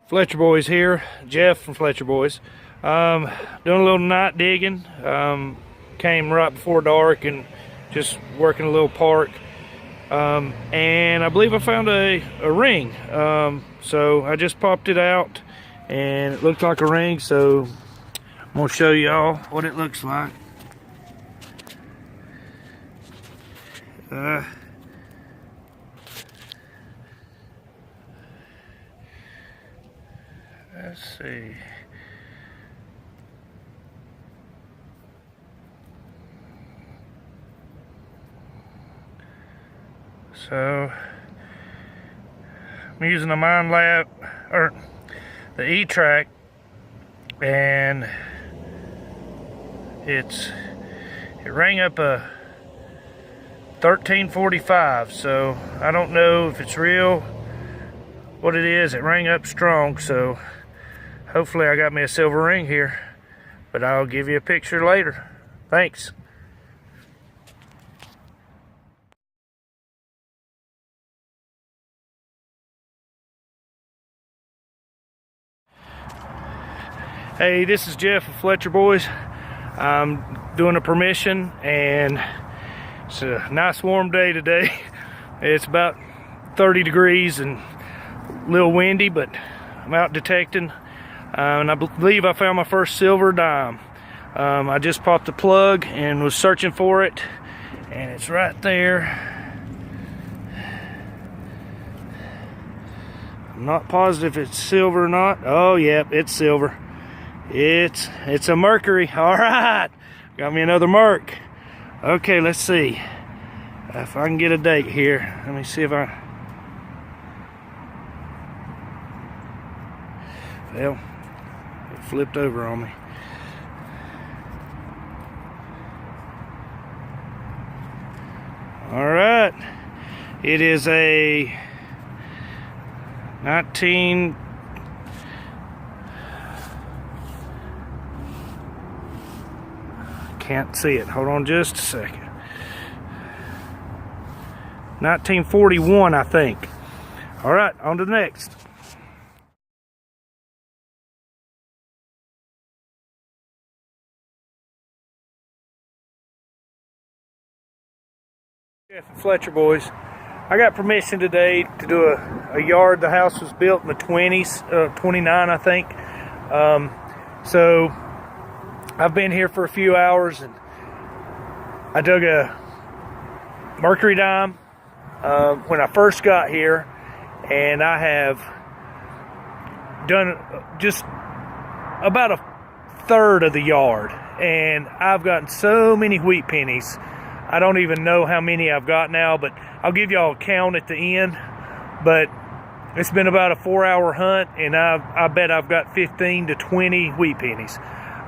Fletcher Boys here, Jeff from Fletcher Boys. Doing a little night digging. Came right before dark and just working a little park. And I believe I found a ring. So I just popped it out and it looked like a ring. So I'm gonna show y'all what it looks like. Let's see. So I'm using the Mind Lab or the E-Track, and it rang up a 1345. So I don't know if it's real, what it is. It rang up strong, so hopefully I got me a silver ring here, but I'll give you a picture later. Thanks. Hey, this is Jeff of Fletcher Boys. I'm doing a permission, and it's a nice warm day today. It's about 30 degrees and a little windy, but I'm out detecting. And I believe I found my first silver dime. I just popped the plug and was searching for it, and it's right there. I'm not positive if it's silver or not. Oh, yep, it's silver. It's a mercury. All right, got me another merc. Okay, let's see if I can get a date here. Let me see if I. Well, it flipped over on me. All right, it is a 19. Can't see it. Hold on just a second. 1941, I think. All right, on to the next. Jeff and Fletcher Boys. I got permission today to do a yard. The house was built in the 20s, 29, I think. So I've been here for a few hours, and I dug a mercury dime when I first got here, and I have done just about a third of the yard, and I've gotten so many wheat pennies. I don't even know how many I've got now, but I'll give y'all a count at the end. But it's been about a 4-hour hunt, and I bet I've got 15 to 20 wheat pennies.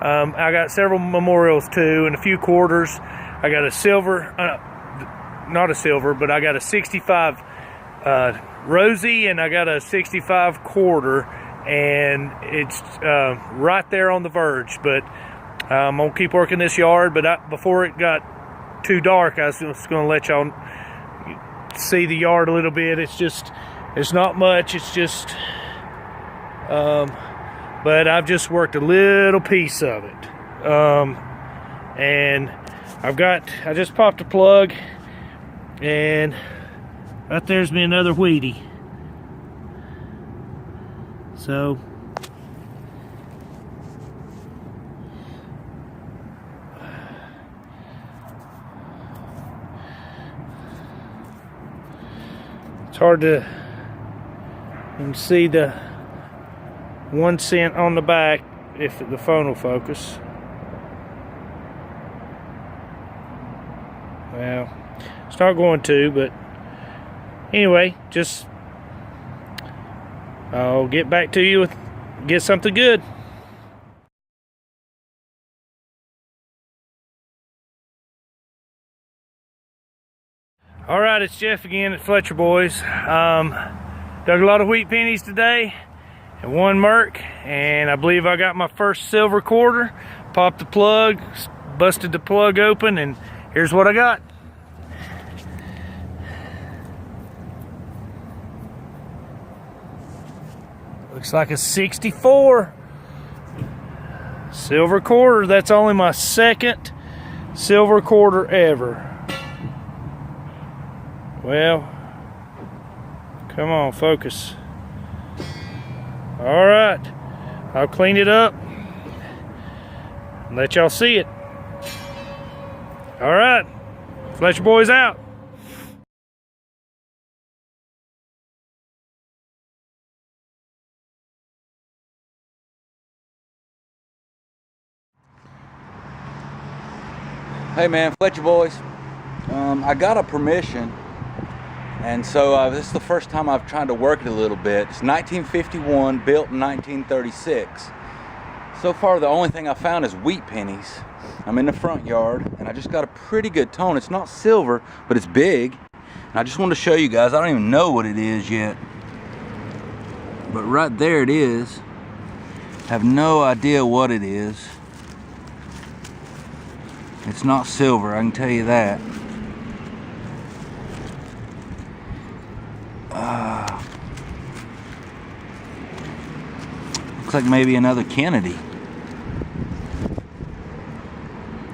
I got several memorials too, and a few quarters. I got a silver, not a silver, but I got a 65 rosy, and I got a 65 quarter, and it's right there on the verge. But I'm gonna keep working this yard. But before it got too dark, I was just gonna let y'all see the yard a little bit. It's not much. It's just but I've just worked a little piece of it. And I just popped a plug, and right there's me another wheatie. So it's hard to see the 1 cent on the back if the phone will focus. Well, it's not going to, but anyway, just I'll get back to you with get something good. All right, it's Jeff again at Fletcher Boys. Dug a lot of wheat pennies today and one merc, and I believe I got my first silver quarter. Popped the plug, busted the plug open, and here's what I got. Looks like a 64. Silver quarter. That's only my second silver quarter ever. Well, come on, focus. All right, I'll clean it up and let y'all see it. All right, Fletcher Boys out. Hey man, Fletcher Boys. I got a permission, and so this is the first time I've tried to work it a little bit. It's 1951, built in 1936. So far the only thing I found is wheat pennies. I'm in the front yard and I just got a pretty good tone. It's not silver, but it's big. And I just wanted to show you guys. I don't even know what it is yet, but right there it is. I have no idea what it is. It's not silver, I can tell you that. Looks like maybe another Kennedy.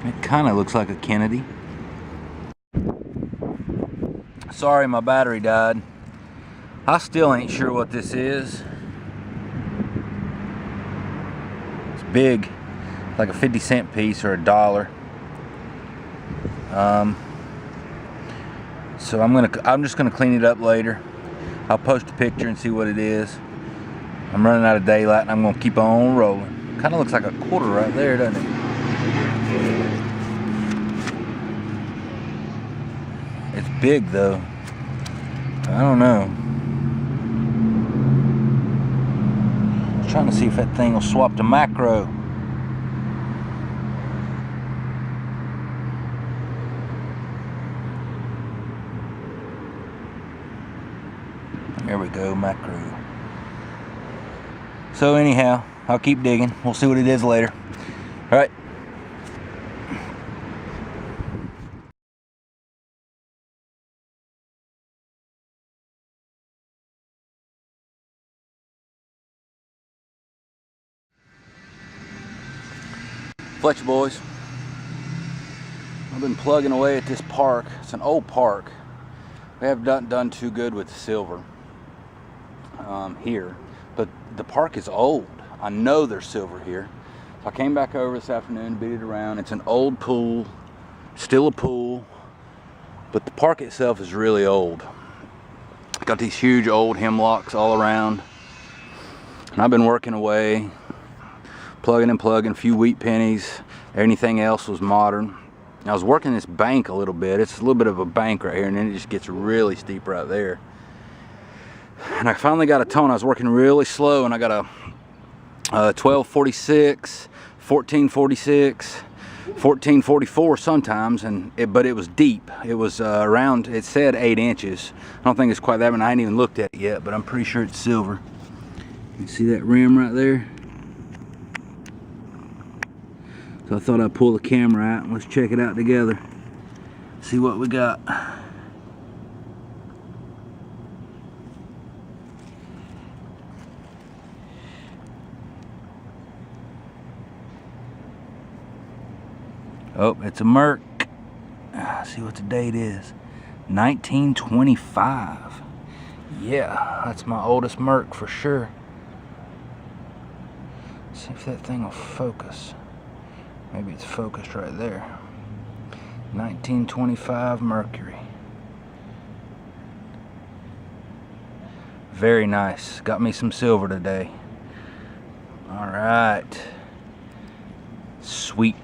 It kind of looks like a Kennedy. Sorry, my battery died. I still ain't sure what this is. It's big, like a 50-cent piece or $1. So I'm just gonna clean it up later. I'll post a picture and see what it is. I'm running out of daylight and I'm gonna keep on rolling. Kind of looks like a quarter right there, doesn't it? It's big though. I don't know. I'm trying to see if that thing will swap to macro. There we go, macro. So anyhow, I'll keep digging. We'll see what it is later. All right. Fletcher Boys. I've been plugging away at this park. It's an old park. We have not done too good with the silver here, but the park is old. I know there's silver here. So I came back over this afternoon, beat it around. It's an old pool, still a pool, but the park itself is really old. Got these huge old hemlocks all around, and I've been working away, plugging and plugging, a few wheat pennies. Anything else was modern. I was working this bank a little bit. It's a little bit of a bank right here, and then it just gets really steep right there. And I finally got a tone. I was working really slow, and I got a 1246, 1446, 1444 sometimes, but it was deep. It was around, it said 8 inches. I don't think it's quite that many. I ain't even looked at it yet, but I'm pretty sure it's silver. You see that rim right there? So I thought I'd pull the camera out and let's check it out together. See what we got. Oh, it's a Merc. See what the date is. 1925. Yeah, that's my oldest Merc for sure. See if that thing will focus. Maybe it's focused right there. 1925 Mercury. Very nice. Got me some silver today. Alright. Sweet.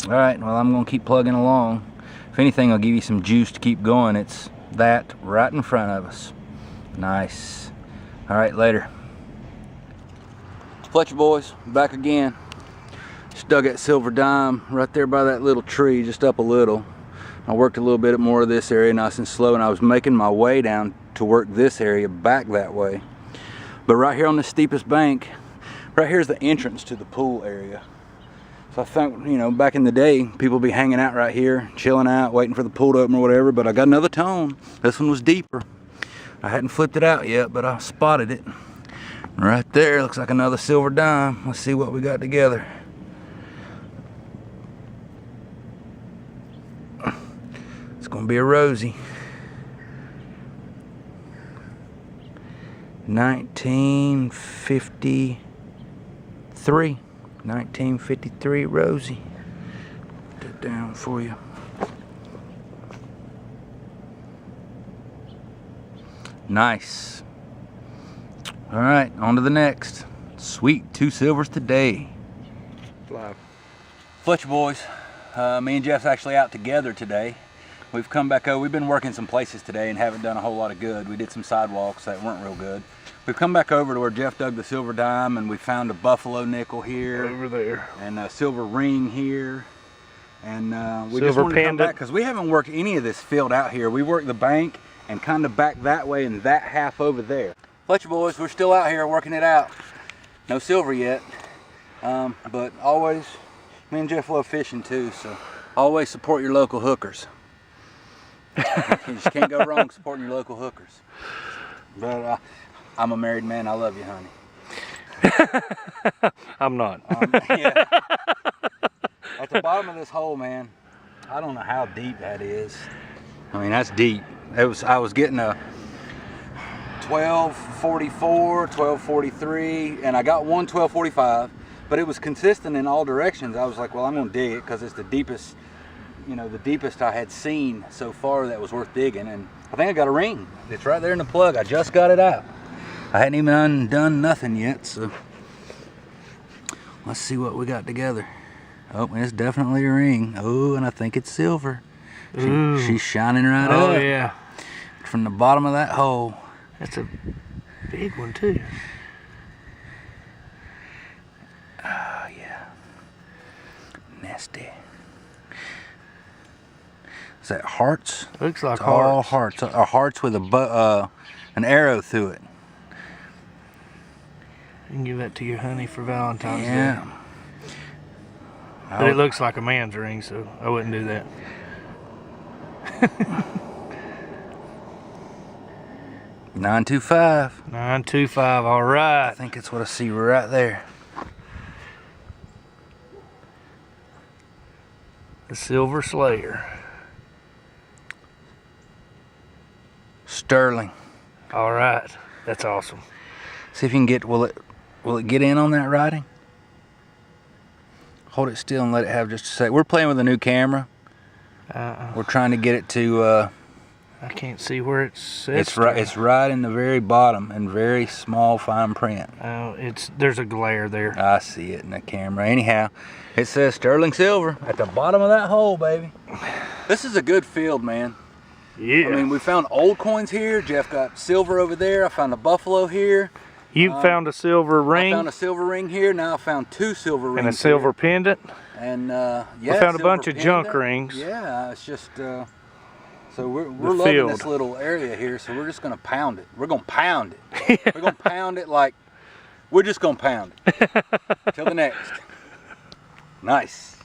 Alright, well, I'm going to keep plugging along. If anything, I'll give you some juice to keep going. It's that right in front of us. Nice. Alright, later. Fletcher Boys, back again. Just dug that silver dime right there by that little tree, just up a little. I worked a little bit more of this area nice and slow, and I was making my way down to work this area back that way. But right here on the steepest bank, right here's the entrance to the pool area. So I think, you know, back in the day, people be hanging out right here, chilling out, waiting for the pool to open or whatever, but I got another tone. This one was deeper. I hadn't flipped it out yet, but I spotted it. Right there, looks like another silver dime. Let's see what we got together. It's gonna be a Rosie. 1953. 1953 Rosie. Put that down for you. Nice. All right, on to the next. Sweet, 2 silvers today. Live. Fletcher boys, me and Jeff's actually out together today. We've come back over. We've been working some places today and haven't done a whole lot of good. We did some sidewalks that weren't real good. We've come back over to where Jeff dug the silver dime, and we found a buffalo nickel here. Over there. And a silver ring here. And we Silver just wanted to come pendant. back because we haven't worked any of this field out here. We worked the bank and kind of back that way and that half over there. Fletcher boys, we're still out here working it out. No silver yet, but always, me and Jeff love fishing too, so always support your local hookers. You just can't go wrong supporting your local hookers. But I'm a married man. I love you, honey. I'm not. Yeah. At the bottom of this hole, man, I don't know how deep that is. I mean, that's deep. I was getting a 1244, 1243, and I got one 1245, but it was consistent in all directions. I was like, well, I'm gonna dig it because it's the deepest, you know, the deepest I had seen so far that was worth digging. And I think I got a ring. It's right there in the plug. I just got it out. I hadn't even undone nothing yet, so let's see what we got together. Oh, it's definitely a ring. Oh, and I think it's silver. She's shining right up. Oh yeah. From the bottom of that hole. That's a big one too. Oh yeah. Nasty. Is that hearts? Looks like It's all hearts. hearts. Hearts with an arrow through it. You can give that to your honey for Valentine's Day. Yeah. But it looks like a man's ring, so I wouldn't do that. 925. 925, all right. I think that's what I see right there. The Silver Slayer. Sterling. All right, that's awesome. See if you can get. Will it get in on that writing? Hold it still and let it have just a sec. We're playing with a new camera. We're trying to get it to. I can't see where it says. It's right. It's right in the very bottom in very small fine print. Oh, there's a glare there. I see it in the camera. Anyhow, it says sterling silver at the bottom of that hole, baby. This is a good field, man. Yeah. I mean, we found old coins here. Jeff got silver over there. I found a buffalo here. You found a silver ring. I found a silver ring here. Now I found 2 silver rings. And a silver pendant. And I yeah, found a bunch silver of junk pendant. rings. Yeah, it's just so we're loving field. this little area here. So we're just gonna pound it. We're gonna pound it. We're gonna pound it like we're just gonna pound it. Till the next. Nice.